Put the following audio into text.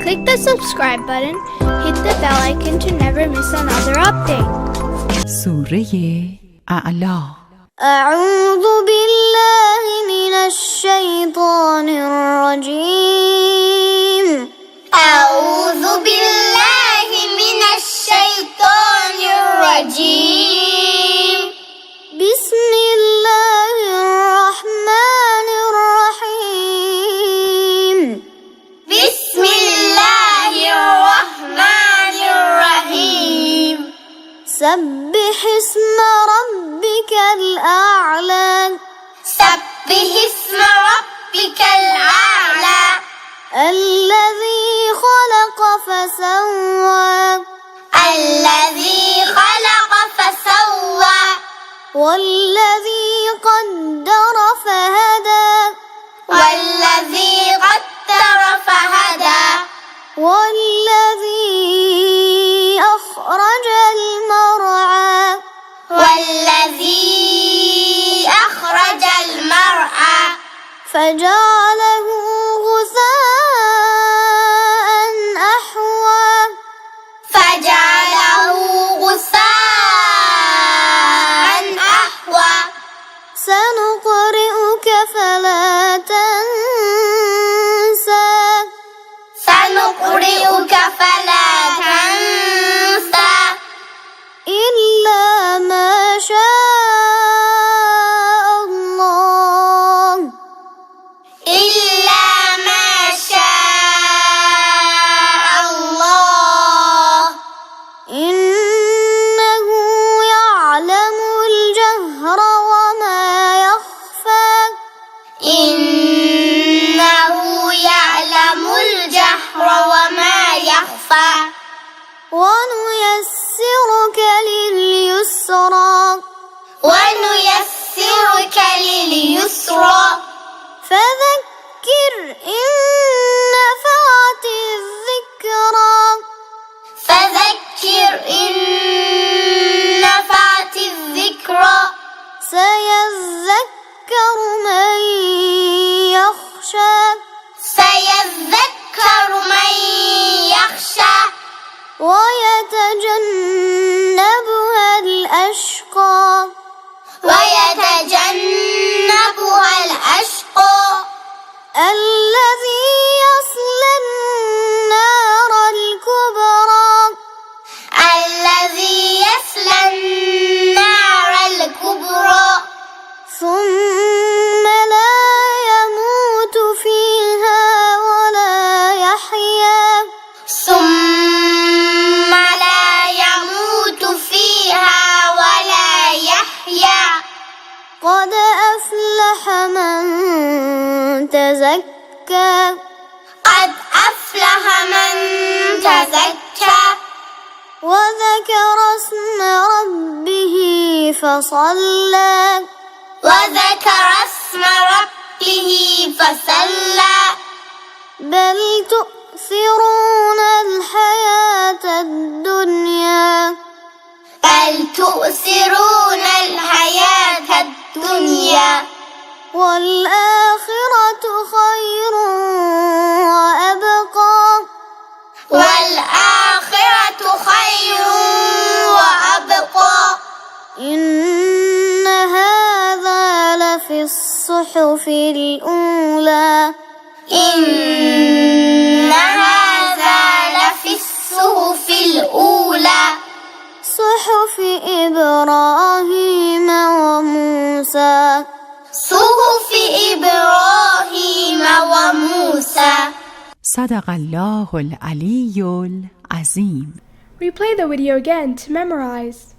Click the subscribe button, hit the bell icon to never miss another update. سوره اعلی. أعوذ بالله من الشيطان الرجيم. أعوذ بالله من الشيطان الرجيم. بسم الله الرحمن الرحيم. بسم الله الرحمن الرحيم. سبح اسم ربك الأعلى. سبح اسم ربك الأعلى. الذي خلق فسوى. الذي خلق فسوى. والذي قدر فهدى. والذي قدر فهدى. والذي أخرج المرعى. والذي أخرج المرعى. فجعله غثاء أحوى. فجعله غثاء أحوى. سنقرئك فلا تنسى. سنقرئك فلا تنسى. إلا ما شاء الله. إلا ما شاء الله. إنه يعلم الجهر وما يخفى. إنه يعلم الجهر وما يخفى. ونيسرك لليسرى. ونيسرك لليسرى. فذكر إن نفعت الذكرى. فذكر إن نفعت الذكرى. سيذكر من يخشى. سيذكر من يخشى. ويتجنبها الأشقى. ويتجنبها الأشقى. الذي يصلى النار الكبرى. الذي يصلى النار الكبرى. ثم لا يموت فيها ولا يحيا. ثم لا يموت فيها ولا يحيا. قد أفلح من تزكى. قد أفلح من تزكى. وذكر اسم ربه فصلى. وذكر اسم ربه فصلى. بل تؤثرون الحياة الدنيا. بل تؤثرون الحياة الدنيا. والآخرة خير وأبقى. والآخرة خير وأبقى. إن هذا لفي الصحف الأولى. إن هذا لفي الصحف الأولى. صحف إبراهيم وموسى. صحف إبراهيم وموسى. صدق الله العلی العظیم. Replay the video again to memorize.